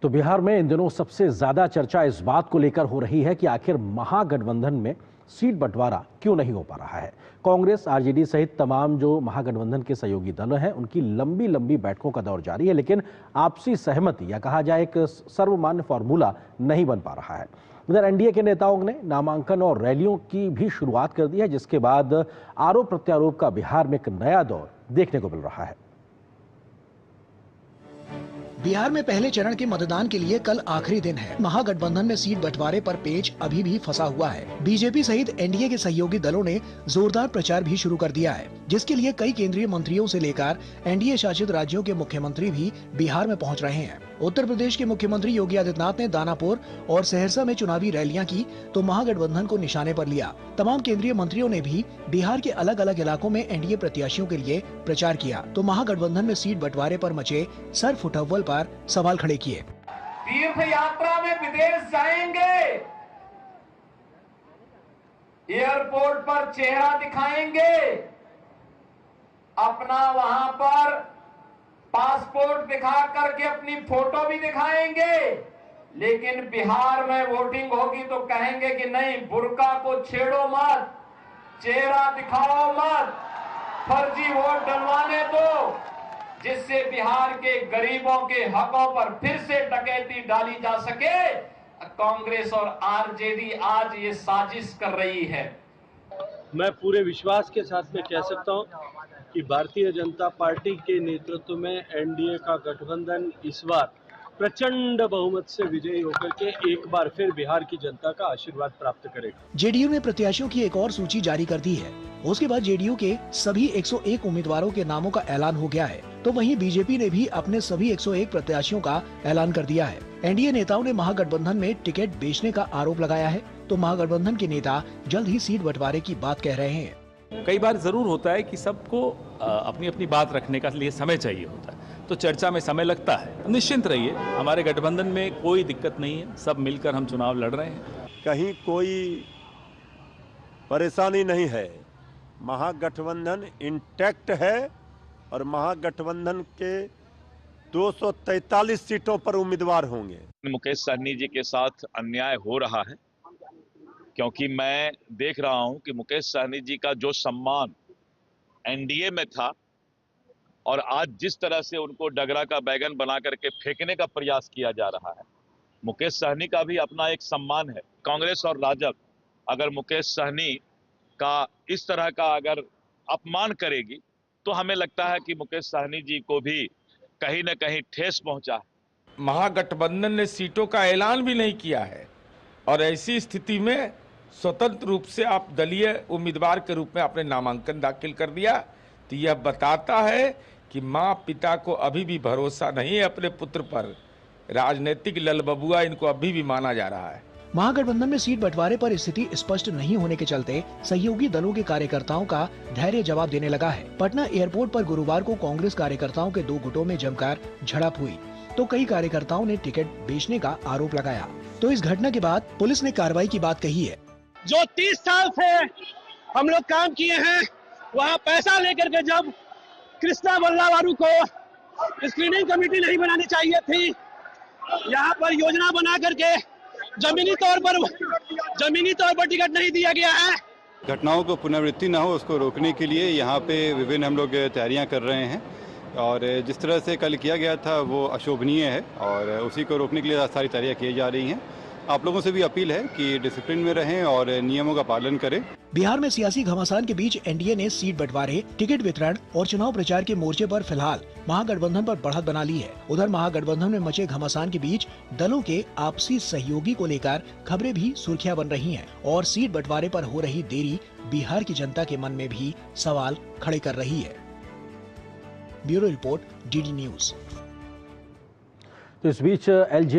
तो बिहार में इन दिनों सबसे ज्यादा चर्चा इस बात को लेकर हो रही है कि आखिर महागठबंधन में सीट बंटवारा क्यों नहीं हो पा रहा है। कांग्रेस, आरजेडी सहित तमाम जो महागठबंधन के सहयोगी दल हैं, उनकी लंबी लंबी बैठकों का दौर जारी है, लेकिन आपसी सहमति या कहा जाए एक सर्वमान्य फॉर्मूला नहीं बन पा रहा है। इधर एनडीए के नेताओं ने नामांकन और रैलियों की भी शुरुआत कर दी है, जिसके बाद आरोप प्रत्यारोप का बिहार में एक नया दौर देखने को मिल रहा है। बिहार में पहले चरण के मतदान के लिए कल आखिरी दिन है। महागठबंधन में सीट बंटवारे पर पेच अभी भी फंसा हुआ है। बीजेपी सहित एनडीए के सहयोगी दलों ने जोरदार प्रचार भी शुरू कर दिया है, जिसके लिए कई केंद्रीय मंत्रियों से लेकर एनडीए शासित राज्यों के मुख्यमंत्री भी बिहार में पहुंच रहे हैं। उत्तर प्रदेश के मुख्यमंत्री योगी आदित्यनाथ ने दानापुर और सहरसा में चुनावी रैलियां की तो महागठबंधन को निशाने पर लिया। तमाम केंद्रीय मंत्रियों ने भी बिहार के अलग अलग इलाकों में एनडीए प्रत्याशियों के लिए प्रचार किया तो महागठबंधन में सीट बंटवारे पर मचे सर फुटअव्वल पर सवाल खड़े किए। तीर्थ यात्रा में विदेश जाएंगे, एयरपोर्ट पर चेहरा दिखाएंगे, अपना वहां पर पासपोर्ट दिखा करके अपनी फोटो भी दिखाएंगे, लेकिन बिहार में वोटिंग होगी तो कहेंगे कि नहीं, बुर्का को छेड़ो मत, चेहरा दिखाओ मत, फर्जी वोट डलवाने दो, जिससे बिहार के गरीबों के हकों पर फिर से डकैती डाली जा सके। कांग्रेस और आरजेडी आज ये साजिश कर रही है। मैं पूरे विश्वास के साथ में कह सकता हूं कि भारतीय जनता पार्टी के नेतृत्व में एनडीए का गठबंधन इस बार प्रचंड बहुमत से विजयी होकर के एक बार फिर बिहार की जनता का आशीर्वाद प्राप्त करेगा। जेडीयू ने प्रत्याशियों की एक और सूची जारी कर दी है। उसके बाद जेडीयू के सभी 101 उम्मीदवारों के नामों का ऐलान हो गया है, तो वहीं बीजेपी ने भी अपने सभी 101 प्रत्याशियों का ऐलान कर दिया है। एनडीए नेताओं ने महागठबंधन में टिकट बेचने का आरोप लगाया है, तो महागठबंधन के नेता जल्द ही सीट बंटवारे की बात कह रहे हैं। कई बार जरूर होता है कि सबको अपनी अपनी बात रखने का लिए समय चाहिए होता है, तो चर्चा में समय लगता है। निश्चिंत रहिए, हमारे गठबंधन में कोई दिक्कत नहीं है, सब मिलकर हम चुनाव लड़ रहे हैं। कहीं कोई परेशानी नहीं है, महागठबंधन इंटैक्ट है और महागठबंधन के 243 सीटों पर उम्मीदवार होंगे। मुकेश सहनी जी के साथ अन्याय हो रहा है, क्योंकि मैं देख रहा हूं कि मुकेश सहनी जी का जो सम्मान एनडीए में था और आज जिस तरह से उनको डगरा का बैगन बना करके फेंकने का प्रयास किया जा रहा है, मुकेश सहनी का भी अपना एक सम्मान है। कांग्रेस और राजग अगर मुकेश सहनी का इस तरह का अगर अपमान करेगी तो हमें लगता है कि मुकेश सहनी जी को भी कहीं न कहीं ठेस पहुंचा है। महागठबंधन ने सीटों का ऐलान भी नहीं किया है और ऐसी स्थिति में स्वतंत्र रूप से आप दलीय उम्मीदवार के रूप में आपने नामांकन दाखिल कर दिया, तो यह बताता है कि माँ पिता को अभी भी भरोसा नहीं है अपने पुत्र पर। राजनीतिक ललबबुआ इनको अभी भी माना जा रहा है। महागठबंधन में सीट बंटवारे पर स्थिति स्पष्ट नहीं होने के चलते सहयोगी दलों के कार्यकर्ताओं का धैर्य जवाब देने लगा है। पटना एयरपोर्ट पर गुरुवार को कांग्रेस कार्यकर्ताओं के 2 गुटों में जमकर झड़प हुई, तो कई कार्यकर्ताओं ने टिकट बेचने का आरोप लगाया। तो इस घटना के बाद पुलिस ने कार्रवाई की बात कही है। जो 30 साल से हम लोग काम किए हैं, वहाँ पैसा लेकर के जब कृष्णा बल्लावारू को स्क्रीनिंग कमेटी नहीं बनानी चाहिए थी, यहाँ पर योजना बना करके जमीनी तौर पर टिकट नहीं दिया गया है। घटनाओं को पुनरावृत्ति न हो, उसको रोकने के लिए यहाँ पे विभिन्न हम लोग तैयारियां कर रहे हैं और जिस तरह से कल किया गया था वो अशोभनीय है और उसी को रोकने के लिए सारी तैयारियां की जा रही हैं। आप लोगों से भी अपील है कि डिसिप्लिन में रहें और नियमों का पालन करें। बिहार में सियासी घमासान के बीच एनडीए ने सीट बंटवारे, टिकट वितरण और चुनाव प्रचार के मोर्चे पर फिलहाल महागठबंधन पर बढ़त बना ली है। उधर महागठबंधन में मचे घमासान के बीच दलों के आपसी सहयोगी को लेकर खबरें भी सुर्खियां बन रही हैं और सीट बंटवारे पर हो रही देरी बिहार की जनता के मन में भी सवाल खड़े कर रही है। Bureau report, DD news. तो इस बीच एलजे